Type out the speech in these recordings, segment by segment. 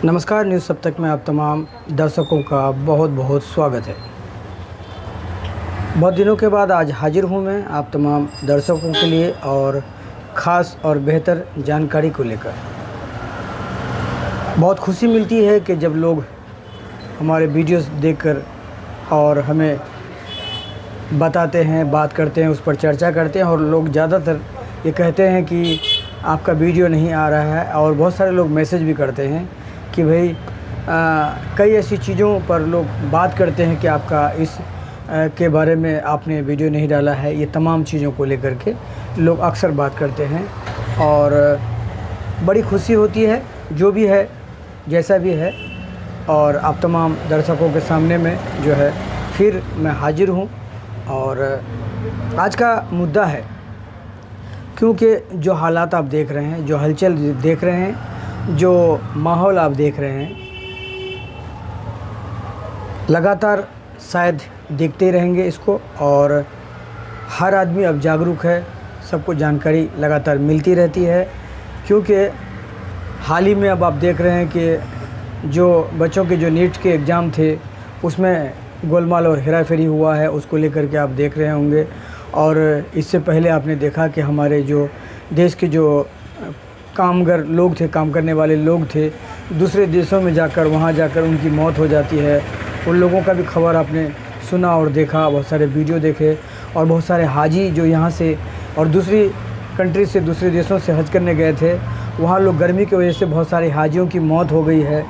नमस्कार, न्यूज़ सप्तक में आप तमाम दर्शकों का बहुत बहुत स्वागत है। बहुत दिनों के बाद आज हाजिर हूँ मैं आप तमाम दर्शकों के लिए और ख़ास और बेहतर जानकारी को लेकर। बहुत खुशी मिलती है कि जब लोग हमारे वीडियोस देखकर और हमें बताते हैं, बात करते हैं, उस पर चर्चा करते हैं और लोग ज़्यादातर ये कहते हैं कि आपका वीडियो नहीं आ रहा है। और बहुत सारे लोग मैसेज भी करते हैं कि भाई कई ऐसी चीज़ों पर लोग बात करते हैं कि आपका इस के बारे में आपने वीडियो नहीं डाला है। ये तमाम चीज़ों को लेकर के लोग अक्सर बात करते हैं और बड़ी खुशी होती है, जो भी है जैसा भी है। और आप तमाम दर्शकों के सामने में जो है फिर मैं हाजिर हूँ। और आज का मुद्दा है, क्योंकि जो हालात आप देख रहे हैं, जो हलचल देख रहे हैं, जो माहौल आप देख रहे हैं, लगातार शायद देखते ही रहेंगे इसको। और हर आदमी अब जागरूक है, सबको जानकारी लगातार मिलती रहती है। क्योंकि हाल ही में अब आप देख रहे हैं कि जो बच्चों के जो नीट के एग्ज़ाम थे उसमें गोलमाल और हेराफेरी हुआ है, उसको लेकर के आप देख रहे होंगे। और इससे पहले आपने देखा कि हमारे जो देश के जो कामगर लोग थे, काम करने वाले लोग थे, दूसरे देशों में जाकर वहाँ जाकर उनकी मौत हो जाती है। उन लोगों का भी खबर आपने सुना और देखा, बहुत सारे वीडियो देखे। और बहुत सारे हाजी जो यहाँ से और दूसरी कंट्री से, दूसरे देशों से हज करने गए थे, वहाँ लोग गर्मी की वजह से बहुत सारे हाजियों की मौत हो गई है।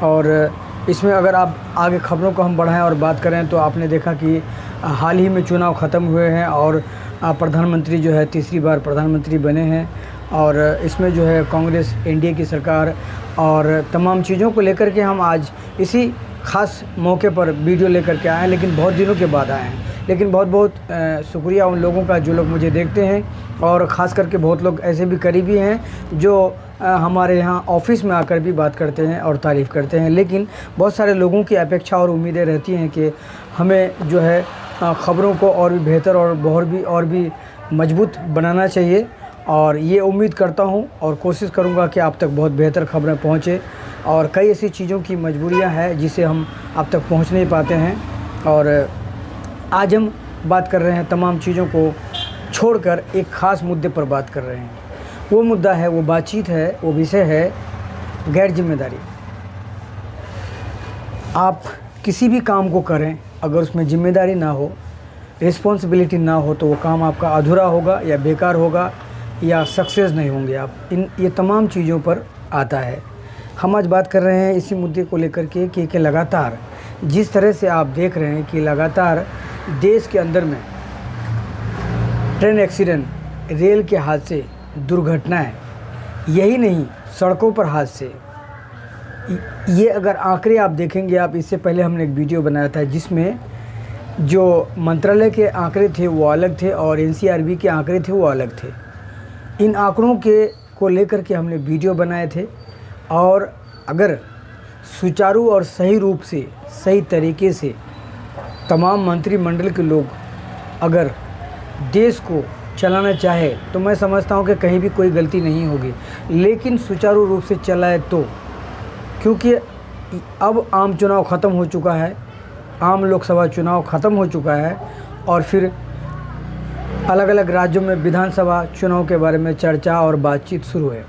और इसमें अगर आप आगे खबरों को हम बढ़ाएं और बात करें तो आपने देखा कि हाल ही में चुनाव ख़त्म हुए हैं और प्रधानमंत्री जो है तीसरी बार प्रधानमंत्री बने हैं। और इसमें जो है कांग्रेस, एनडीए की सरकार और तमाम चीज़ों को लेकर के हम आज इसी ख़ास मौके पर वीडियो लेकर के आए हैं। लेकिन बहुत दिनों के बाद आए हैं। लेकिन बहुत बहुत शुक्रिया उन लोगों का जो लोग मुझे देखते हैं। और ख़ास करके बहुत लोग ऐसे भी करीबी हैं जो हमारे यहाँ ऑफिस में आकर भी बात करते हैं और तारीफ़ करते हैं। लेकिन बहुत सारे लोगों की अपेक्षा और उम्मीदें रहती हैं कि हमें जो है ख़बरों को और भी बेहतर और भी मजबूत बनाना चाहिए। और ये उम्मीद करता हूँ और कोशिश करूँगा कि आप तक बहुत बेहतर खबरें पहुँचे। और कई ऐसी चीज़ों की मजबूरियाँ हैं जिसे हम आप तक पहुँच नहीं पाते हैं। और आज हम बात कर रहे हैं, तमाम चीज़ों को छोड़कर एक ख़ास मुद्दे पर बात कर रहे हैं। वो मुद्दा है, वो बातचीत है, वो विषय है गैर जिम्मेदारी। आप किसी भी काम को करें, अगर उसमें ज़िम्मेदारी ना हो, रिस्पॉन्सिबिलिटी ना हो, तो वो काम आपका अधूरा होगा या बेकार होगा या सक्सेस नहीं होंगे आप। ये तमाम चीज़ों पर आता है। हम आज बात कर रहे हैं इसी मुद्दे को लेकर के कि लगातार जिस तरह से आप देख रहे हैं कि लगातार देश के अंदर में ट्रेन एक्सीडेंट, रेल के हादसे, दुर्घटनाएं, यही नहीं सड़कों पर हादसे, ये अगर आंकड़े आप देखेंगे, आप इससे पहले हमने एक वीडियो बनाया था जिसमें जो मंत्रालय के आंकड़े थे वो अलग थे और एनसीआरबी के आंकड़े थे वो अलग थे। इन आंकड़ों को लेकर के हमने वीडियो बनाए थे। और अगर सुचारू और सही रूप से, सही तरीके से तमाम मंत्रिमंडल के लोग अगर देश को चलाना चाहे तो मैं समझता हूं कि कहीं भी कोई गलती नहीं होगी। लेकिन सुचारू रूप से चलाए तो, क्योंकि अब आम चुनाव ख़त्म हो चुका है, आम लोकसभा चुनाव ख़त्म हो चुका है और फिर अलग अलग राज्यों में विधानसभा चुनाव के बारे में चर्चा और बातचीत शुरू है।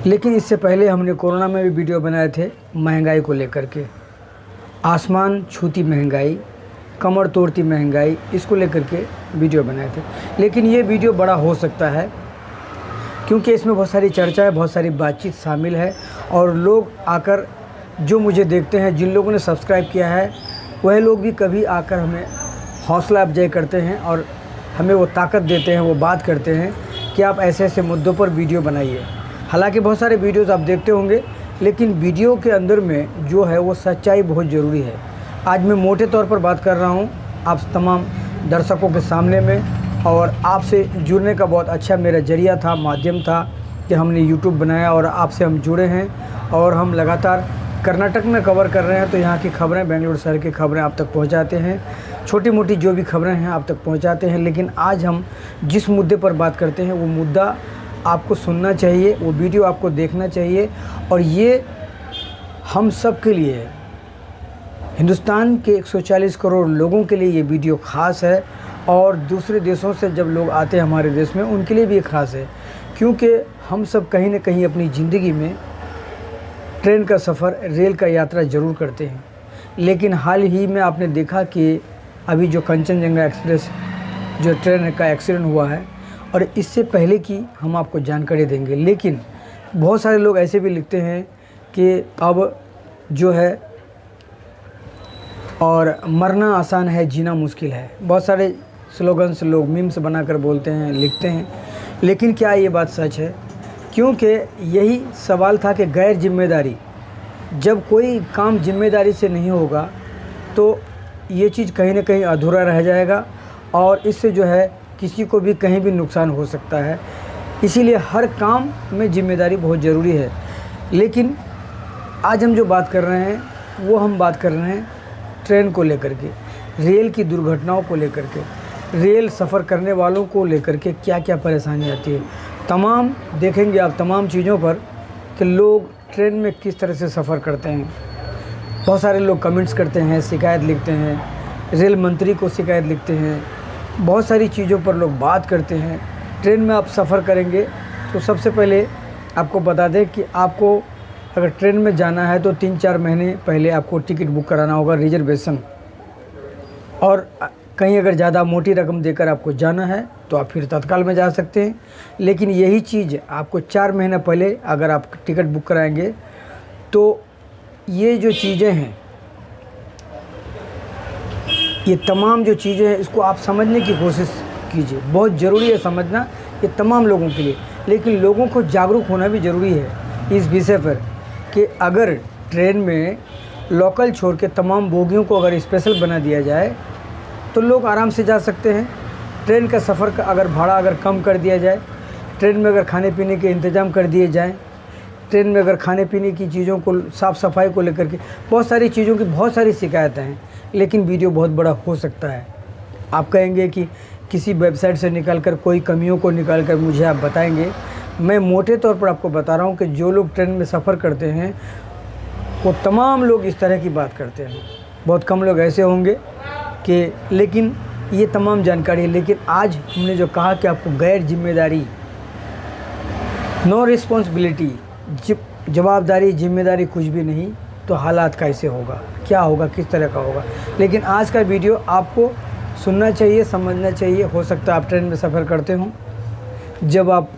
लेकिन इससे पहले हमने कोरोना में भी वीडियो बनाए थे महंगाई को लेकर के, आसमान छूती महंगाई, कमर तोड़ती महंगाई, इसको लेकर के वीडियो बनाए थे। लेकिन ये वीडियो बड़ा हो सकता है क्योंकि इसमें बहुत सारी चर्चा है, बहुत सारी बातचीत शामिल है। और लोग आकर जो मुझे देखते हैं, जिन लोगों ने सब्सक्राइब किया है, वह लोग भी कभी आकर हमें हौसला अफजाई करते हैं और हमें वो ताकत देते हैं, वो बात करते हैं कि आप ऐसे ऐसे मुद्दों पर वीडियो बनाइए। हालांकि बहुत सारे वीडियोस आप देखते होंगे, लेकिन वीडियो के अंदर में जो है वो सच्चाई बहुत ज़रूरी है। आज मैं मोटे तौर पर बात कर रहा हूँ आप तमाम दर्शकों के सामने में। और आपसे जुड़ने का बहुत अच्छा मेरा ज़रिया था, माध्यम था कि हमने यूट्यूब बनाया और आपसे हम जुड़े हैं। और हम लगातार कर्नाटक में कवर कर रहे हैं, तो यहाँ की खबरें, बेंगलुरु शहर की खबरें आप तक पहुँचाते हैं। छोटी मोटी जो भी खबरें हैं आप तक पहुँचाते हैं। लेकिन आज हम जिस मुद्दे पर बात करते हैं वो मुद्दा आपको सुनना चाहिए, वो वीडियो आपको देखना चाहिए। और ये हम सब के लिए है, हिंदुस्तान के 140 करोड़ लोगों के लिए ये वीडियो ख़ास है। और दूसरे देशों से जब लोग आते हैं हमारे देश में, उनके लिए भी ख़ास है, क्योंकि हम सब कहीं ना कहीं अपनी ज़िंदगी में ट्रेन का सफ़र, रेल का यात्रा ज़रूर करते हैं। लेकिन हाल ही में आपने देखा कि अभी जो कंचनजंगा एक्सप्रेस जो ट्रेन का एक्सीडेंट हुआ है, और इससे पहले की हम आपको जानकारी देंगे। लेकिन बहुत सारे लोग ऐसे भी लिखते हैं कि अब जो है और मरना आसान है, जीना मुश्किल है। बहुत सारे स्लोगन्स लोग मीम्स बनाकर बोलते हैं, लिखते हैं। लेकिन क्या ये बात सच है? क्योंकि यही सवाल था कि गैर जिम्मेदारी, जब कोई काम जिम्मेदारी से नहीं होगा तो ये चीज़ कहीं ना कहीं अधूरा रह जाएगा, और इससे जो है किसी को भी कहीं भी नुकसान हो सकता है। इसीलिए हर काम में जिम्मेदारी बहुत ज़रूरी है। लेकिन आज हम जो बात कर रहे हैं वो हम बात कर रहे हैं ट्रेन को लेकर के, रेल की दुर्घटनाओं को लेकर के, रेल सफ़र करने वालों को लेकर के क्या क्या परेशानी आती है। तमाम देखेंगे आप तमाम चीज़ों पर कि लोग ट्रेन में किस तरह से सफ़र करते हैं। बहुत सारे लोग कमेंट्स करते हैं, शिकायत लिखते हैं, रेल मंत्री को शिकायत लिखते हैं, बहुत सारी चीज़ों पर लोग बात करते हैं। ट्रेन में आप सफ़र करेंगे तो सबसे पहले आपको बता दें कि आपको अगर ट्रेन में जाना है तो 3-4 महीने पहले आपको टिकट बुक कराना होगा, रिजर्वेशन। और कहीं अगर ज़्यादा मोटी रकम देकर आपको जाना है तो आप फिर तत्काल में जा सकते हैं। लेकिन यही चीज़ आपको 4 महीना पहले अगर आप टिकट बुक कराएंगे तो ये जो चीज़ें हैं, ये तमाम जो चीज़ें हैं, इसको आप समझने की कोशिश कीजिए। बहुत ज़रूरी है समझना ये तमाम लोगों के लिए। लेकिन लोगों को जागरूक होना भी ज़रूरी है इस विषय पर कि अगर ट्रेन में लोकल छोड़ के तमाम बोगियों को अगर स्पेशल बना दिया जाए तो लोग आराम से जा सकते हैं। ट्रेन का सफ़र का अगर भाड़ा अगर कम कर दिया जाए, ट्रेन में अगर खाने पीने के इंतज़ाम कर दिए जाएँ, ट्रेन में अगर खाने पीने की चीज़ों को, साफ़ सफाई को लेकर के बहुत सारी चीज़ों की बहुत सारी शिकायतें हैं। लेकिन वीडियो बहुत बड़ा हो सकता है। आप कहेंगे कि किसी वेबसाइट से निकाल कर, कोई कमियों को निकाल कर मुझे आप बताएंगे। मैं मोटे तौर पर आपको बता रहा हूँ कि जो लोग ट्रेन में सफ़र करते हैं वो तमाम लोग इस तरह की बात करते हैं। बहुत कम लोग ऐसे होंगे कि, लेकिन ये तमाम जानकारी है। लेकिन आज हमने जो कहा कि आपको गैर जिम्मेदारी, नो रिस्पॉन्सिबिलिटी, जवाबदारी, जिम्मेदारी कुछ भी नहीं, तो हालात कैसे होगा, क्या होगा, किस तरह का होगा। लेकिन आज का वीडियो आपको सुनना चाहिए, समझना चाहिए। हो सकता है आप ट्रेन में सफ़र करते हों, जब आप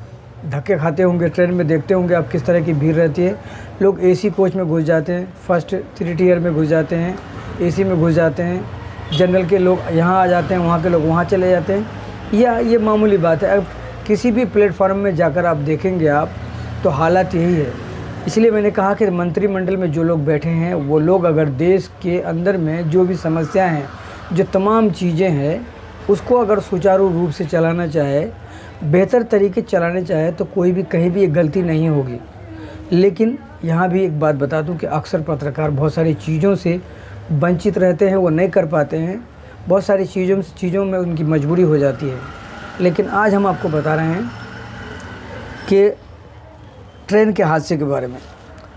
धक्के खाते होंगे ट्रेन में, देखते होंगे आप किस तरह की भीड़ रहती है। लोग एसी कोच में घुस जाते हैं, फर्स्ट 3 टियर में घुस जाते हैं, एसी में घुस जाते हैं। जनरल के लोग यहाँ आ जाते हैं, वहाँ के लोग वहाँ चले जाते हैं। या ये मामूली बात है। अब किसी भी प्लेटफॉर्म में जाकर आप देखेंगे आप तो हालात यही है। इसलिए मैंने कहा कि मंत्रिमंडल में जो लोग बैठे हैं वो लोग अगर देश के अंदर में जो भी समस्या हैं, जो तमाम चीज़ें हैं, उसको अगर सुचारू रूप से चलाना चाहे, बेहतर तरीके चलाने चाहे, तो कोई भी कहीं भी एक गलती नहीं होगी। लेकिन यहाँ भी एक बात बता दूँ कि अक्सर पत्रकार बहुत सारी चीज़ों से वंचित रहते हैं, वो नहीं कर पाते हैं। बहुत सारी चीज़ों में उनकी मजबूरी हो जाती है। लेकिन आज हम आपको बता रहे हैं कि ट्रेन के हादसे के बारे में।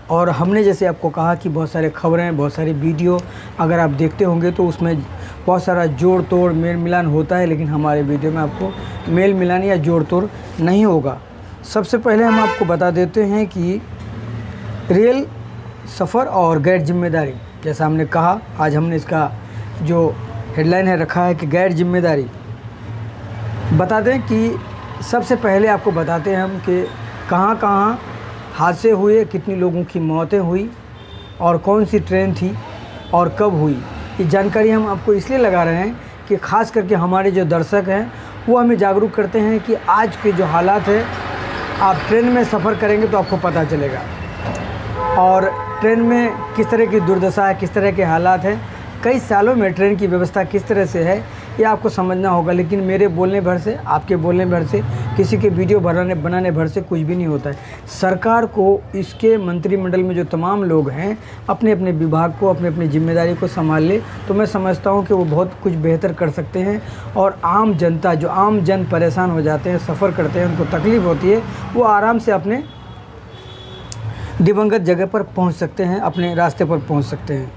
और हमने जैसे आपको कहा कि बहुत सारे खबरें, बहुत सारी वीडियो अगर आप देखते होंगे तो उसमें बहुत सारा जोड़ तोड़, मेल मिलान होता है। लेकिन हमारे वीडियो में आपको मेल मिलान या जोड़ तोड़ नहीं होगा। सबसे पहले हम आपको बता देते हैं कि रेल सफ़र और गैर जिम्मेदारी, जैसा हमने कहा, आज हमने इसका जो हेडलाइन है रखा है कि गैर जिम्मेदारी। बता दें कि सबसे पहले आपको बताते हैं हम कि कहाँ कहाँ हादसे हुए, कितनी लोगों की मौतें हुई और कौन सी ट्रेन थी और कब हुई। ये जानकारी हम आपको इसलिए लगा रहे हैं कि ख़ास करके हमारे जो दर्शक हैं वो हमें जागरूक करते हैं कि आज के जो हालात है, आप ट्रेन में सफ़र करेंगे तो आपको पता चलेगा। और ट्रेन में किस तरह की दुर्दशा है, किस तरह के हालात हैं, कई सालों में ट्रेन की व्यवस्था किस तरह से है, ये आपको समझना होगा। लेकिन मेरे बोलने भर से, आपके बोलने भर से किसी के वीडियो बनाने भर से कुछ भी नहीं होता है। सरकार को इसके मंत्रिमंडल में जो तमाम लोग हैं अपने अपने विभाग को, अपने अपनी जिम्मेदारी को संभाल ले तो मैं समझता हूँ कि वो बहुत कुछ बेहतर कर सकते हैं। और आम जनता, जो आम जन परेशान हो जाते हैं, सफ़र करते हैं, उनको तकलीफ़ होती है, वो आराम से अपने दिवंगत जगह पर पहुंच सकते हैं, अपने रास्ते पर पहुंच सकते हैं।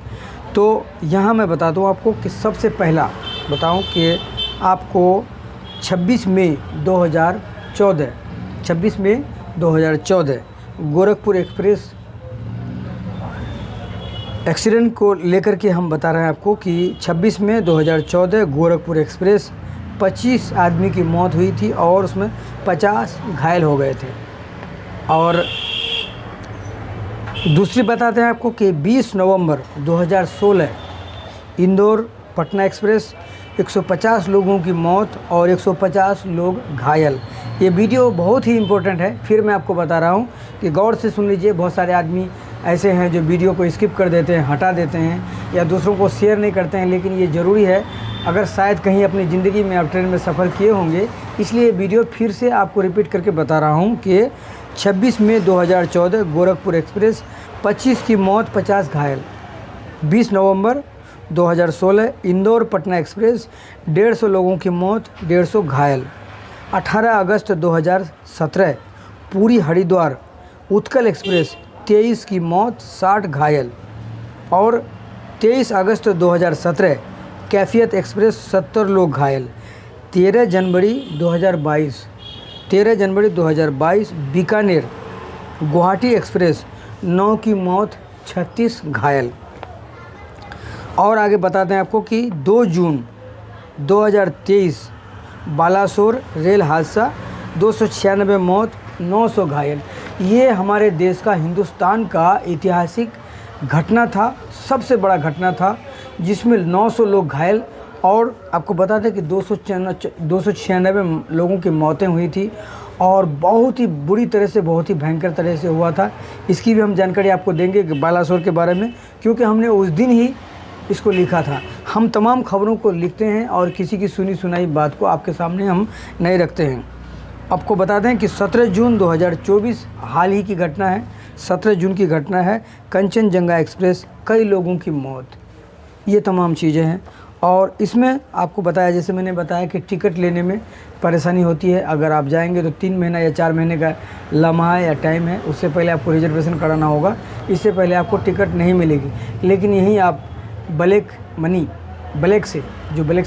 तो यहाँ मैं बता दूँ आपको कि सबसे पहला बताऊँ कि आपको 26 मई 2014 गोरखपुर एक्सप्रेस एक्सीडेंट को लेकर के हम बता रहे हैं आपको कि 26 मई 2014 गोरखपुर एक्सप्रेस 25 आदमी की मौत हुई थी और उसमें 50 घायल हो गए थे। और दूसरी बताते हैं आपको कि 20 नवंबर 2016 इंदौर पटना एक्सप्रेस 150 लोगों की मौत और 150 लोग घायल। ये वीडियो बहुत ही इम्पोर्टेंट है, फिर मैं आपको बता रहा हूँ कि गौर से सुन लीजिए। बहुत सारे आदमी ऐसे हैं जो वीडियो को स्किप कर देते हैं, हटा देते हैं या दूसरों को शेयर नहीं करते हैं, लेकिन ये ज़रूरी है। अगर शायद कहीं अपनी ज़िंदगी में आप ट्रेन में सफ़र किए होंगे, इसलिए वीडियो फिर से आपको रिपीट करके बता रहा हूँ कि 26 मई 2014 गोरखपुर एक्सप्रेस 25 की मौत 50 घायल। 20 नवंबर 2016 इंदौर पटना एक्सप्रेस 150 लोगों की मौत, 150 घायल। 18 अगस्त 2017 पूरी हरिद्वार उत्कल एक्सप्रेस 23 की मौत, 60 घायल। और 23 अगस्त 2017 कैफियत एक्सप्रेस 70 लोग घायल। 13 जनवरी 2022 बीकानेर गुवाहाटी एक्सप्रेस 9 की मौत, 36 घायल। और आगे बताते हैं आपको कि 2 जून 2023 बालासोर रेल हादसा 296 मौत, 900 घायल। ये हमारे देश का, हिंदुस्तान का ऐतिहासिक घटना था, सबसे बड़ा घटना था जिसमें 900 लोग घायल। और आपको बता दें कि 296 लोगों की मौतें हुई थी और बहुत ही बुरी तरह से, बहुत ही भयंकर तरह से हुआ था। इसकी भी हम जानकारी आपको देंगे कि बालासोर के बारे में, क्योंकि हमने उस दिन ही इसको लिखा था। हम तमाम खबरों को लिखते हैं और किसी की सुनी सुनाई बात को आपके सामने हम नहीं रखते हैं। आपको बता दें कि 17 जून 2024 हाल ही की घटना है, 17 जून की घटना है, कंचनजंगा एक्सप्रेस कई लोगों की मौत। ये तमाम चीज़ें हैं। और इसमें आपको बताया, जैसे मैंने बताया कि टिकट लेने में परेशानी होती है। अगर आप जाएंगे तो 3 महीना या 4 महीने का लम्हा या टाइम है, उससे पहले आपको रिजर्वेशन कराना होगा। इससे पहले आपको टिकट नहीं मिलेगी। लेकिन यहीं आप ब्लैक से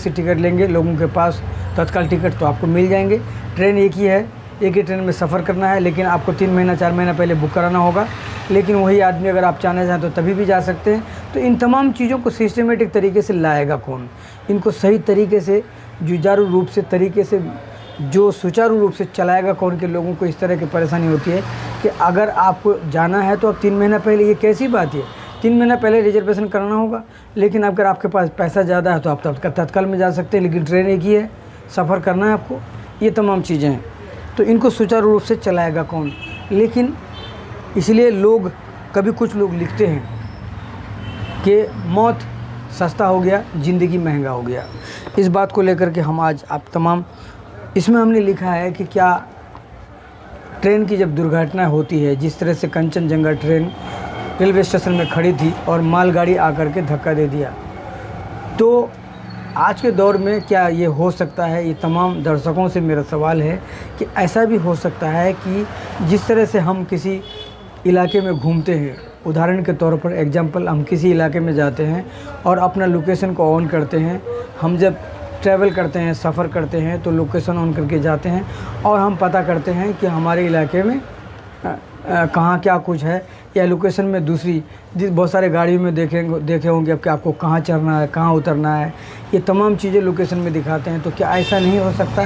टिकट लेंगे लोगों के पास तत्काल टिकट, तो आपको मिल जाएंगे। ट्रेन एक ही है, एक ही ट्रेन में सफ़र करना है, लेकिन आपको 3 महीना 4 महीना पहले बुक कराना होगा। लेकिन वही आदमी अगर आप चाहना चाहें तो तभी भी जा सकते हैं। तो इन तमाम चीज़ों को सिस्टमेटिक तरीके से लाएगा कौन? इनको सही तरीके से, सुचारू रूप से चलाएगा कौन? के लोगों को इस तरह की परेशानी होती है कि अगर आपको जाना है तो अब 3 महीना पहले, ये कैसी बात है, 3 महीना पहले रिजर्वेशन कराना होगा। लेकिन अगर आपके पास पैसा ज़्यादा है तो आप तत्काल में जा सकते हैं, लेकिन ट्रेन एक ही है, सफ़र करना है आपको। ये तमाम चीज़ें हैं, तो इनको सुचारू रूप से चलाएगा कौन? लेकिन इसलिए लोग, कभी कुछ लोग लिखते हैं कि मौत सस्ता हो गया, ज़िंदगी महंगा हो गया। इस बात को लेकर के हम आज आप तमाम, इसमें हमने लिखा है कि क्या ट्रेन की जब दुर्घटना होती है, जिस तरह से कंचनजंगा ट्रेन रेलवे स्टेशन में खड़ी थी और मालगाड़ी आकर के धक्का दे दिया, तो आज के दौर में क्या ये हो सकता है? ये तमाम दर्शकों से मेरा सवाल है कि ऐसा भी हो सकता है कि जिस तरह से हम किसी इलाके में घूमते हैं, उदाहरण के तौर पर एग्जांपल, हम किसी इलाके में जाते हैं और अपना लोकेशन को ऑन करते हैं। हम जब ट्रैवल करते हैं, सफ़र करते हैं, तो लोकेशन ऑन करके जाते हैं और हम पता करते हैं कि हमारे इलाके में कहाँ क्या कुछ है, या लोकेशन में दूसरी, बहुत सारे गाड़ियों में देखे होंगे कि आपको कहाँ चढ़ना है, कहाँ उतरना है, ये तमाम चीज़ें लोकेशन में दिखाते हैं। तो क्या ऐसा नहीं हो सकता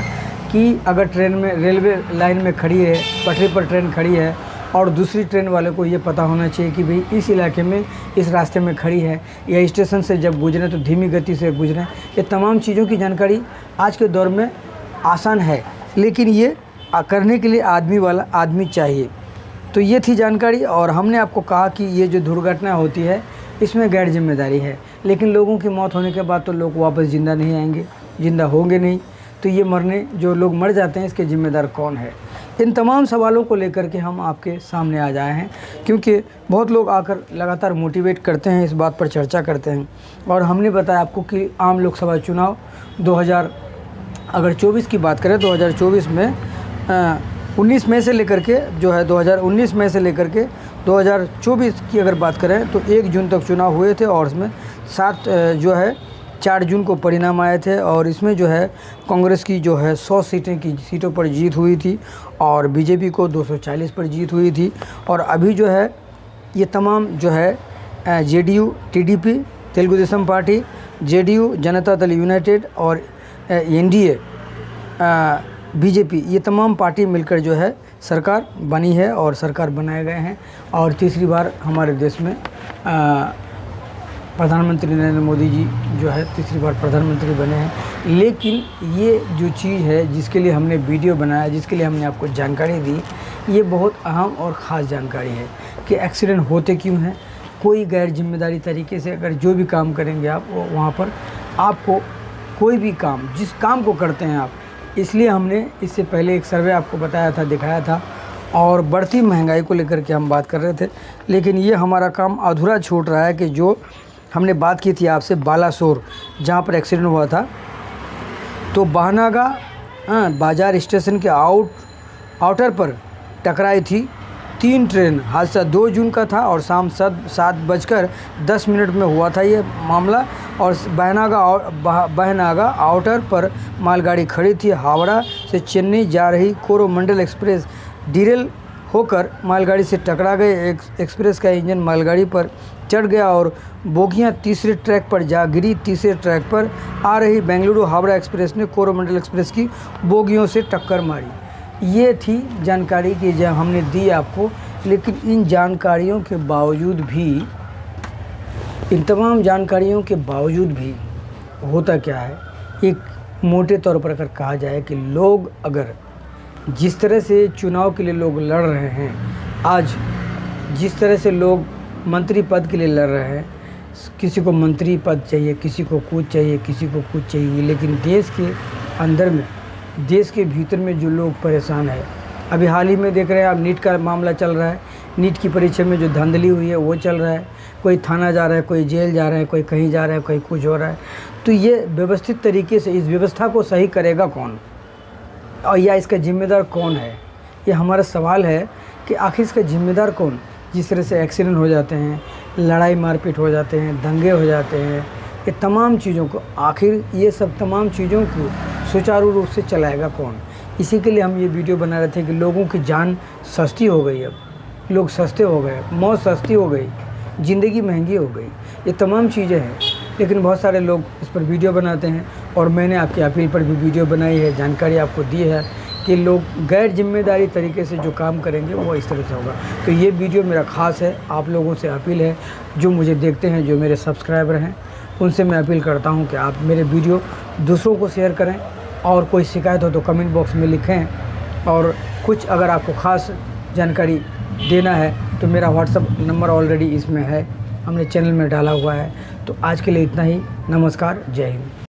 कि अगर ट्रेन में, रेलवे लाइन में खड़ी है, पटरी पर ट्रेन खड़ी है और दूसरी ट्रेन वाले को ये पता होना चाहिए कि भाई इस इलाके में, इस रास्ते में खड़ी है, या स्टेशन से जब गुजरें तो धीमी गति से गुजरें। ये तमाम चीज़ों की जानकारी आज के दौर में आसान है, लेकिन ये करने के लिए आदमी चाहिए। तो ये थी जानकारी। और हमने आपको कहा कि ये जो दुर्घटना होती है इसमें गैर जिम्मेदारी है, लेकिन लोगों की मौत होने के बाद तो लोग वापस ज़िंदा नहीं आएंगे, ज़िंदा होंगे नहीं। तो ये मरने जो लोग मर जाते हैं इसके ज़िम्मेदार कौन है? इन तमाम सवालों को लेकर के हम आपके सामने आ जाए हैं, क्योंकि बहुत लोग आकर लगातार मोटिवेट करते हैं, इस बात पर चर्चा करते हैं। और हमने बताया आपको कि आम लोकसभा चुनाव 2024 की बात करें, 2024 में 19 मई से लेकर के जो है 2019 मई से लेकर के 2024 की अगर बात करें तो 1 जून तक चुनाव हुए थे, और इसमें 4 जून को परिणाम आए थे। और इसमें जो है कांग्रेस की जो है 100 सीटों पर जीत हुई थी, और बीजेपी को 240 पर जीत हुई थी। और अभी जो है ये तमाम जो है JDU, TDP, Telugu Desam party, JDU, Janata Dal United और एनडीए, बीजेपी, ये तमाम पार्टी मिलकर जो है सरकार बनी है और सरकार बनाए गए हैं। और तीसरी बार हमारे देश में प्रधानमंत्री नरेंद्र मोदी जी जो है तीसरी बार प्रधानमंत्री बने हैं। लेकिन ये जो चीज़ है जिसके लिए हमने वीडियो बनाया, जिसके लिए हमने आपको जानकारी दी, ये बहुत अहम और ख़ास जानकारी है कि एक्सीडेंट होते क्यों हैं। कोई गैर जिम्मेदारी तरीके से अगर जो भी काम करेंगे आप, वहाँ पर आपको कोई भी काम, जिस काम को करते हैं आप, इसलिए हमने इससे पहले एक सर्वे आपको बताया था, दिखाया था, और बढ़ती महंगाई को लेकर के हम बात कर रहे थे। लेकिन ये हमारा काम अधूरा छूट रहा है कि जो हमने बात की थी आपसे बालासोर, जहाँ पर एक्सीडेंट हुआ था, तो बहनागा बाज़ार स्टेशन के आउटर पर टकराई थी 3 ट्रेन। हादसा 2 जून का था और शाम 7:10 में हुआ था ये मामला। और बहनागा आउटर पर मालगाड़ी खड़ी थी। हावड़ा से चेन्नई जा रही कोरोमंडल एक्सप्रेस डिरेल होकर मालगाड़ी से टकरा गए। एक्सप्रेस का इंजन मालगाड़ी पर चढ़ गया और बोगियां तीसरे ट्रैक पर जा गिरी। तीसरे ट्रैक पर आ रही बेंगलुरु हावड़ा एक्सप्रेस ने कोरोमंडल एक्सप्रेस की बोगियों से टक्कर मारी। ये थी जानकारी कि जो हमने दी आपको। लेकिन इन जानकारियों के बावजूद भी, इन तमाम जानकारियों के बावजूद भी होता क्या है, एक मोटे तौर पर अगर कहा जाए कि लोग अगर जिस तरह से चुनाव के लिए लोग लड़ रहे हैं, आज जिस तरह से लोग मंत्री पद के लिए लड़ रहे हैं, किसी को मंत्री पद चाहिए, किसी को कुछ चाहिए, किसी को कुछ चाहिए, लेकिन देश के अंदर में, देश के भीतर में जो लोग परेशान है, अभी हाल ही में देख रहे हैं आप, नीट का मामला चल रहा है। नीट की परीक्षा में जो धांधली हुई है वो चल रहा है। कोई थाना जा रहा है, कोई जेल जा रहा है, कोई कहीं जा रहा है, कोई कुछ हो रहा है। तो ये व्यवस्थित तरीके से इस व्यवस्था को सही करेगा कौन, और या इसका जिम्मेदार कौन है? ये हमारा सवाल है कि आखिर इसका जिम्मेदार कौन? जिस तरह से एक्सीडेंट हो जाते हैं, लड़ाई मारपीट हो जाते हैं, दंगे हो जाते हैं, ये तमाम चीज़ों को, आखिर ये सब तमाम चीज़ों को सुचारू रूप से चलाएगा कौन? इसी के लिए हम ये वीडियो बना रहे थे कि लोगों की जान सस्ती हो गई, अब लोग सस्ते हो गए, मौत सस्ती हो गई, ज़िंदगी महंगी हो गई, ये तमाम चीज़ें हैं। लेकिन बहुत सारे लोग इस पर वीडियो बनाते हैं, और मैंने आपकी अपील पर भी वीडियो बनाई है, जानकारी आपको दी है कि लोग गैर जिम्मेदारी तरीके से जो काम करेंगे वो इस तरह से होगा। तो ये वीडियो मेरा ख़ास है, आप लोगों से अपील है, जो मुझे देखते हैं, जो मेरे सब्सक्राइबर हैं, उनसे मैं अपील करता हूँ कि आप मेरे वीडियो दूसरों को शेयर करें, और कोई शिकायत हो तो कमेंट बॉक्स में लिखें। और कुछ अगर आपको ख़ास जानकारी देना है तो मेरा व्हाट्सअप नंबर ऑलरेडी इसमें है, हमने चैनल में डाला हुआ है। तो आज के लिए इतना ही। नमस्कार, जय हिंद।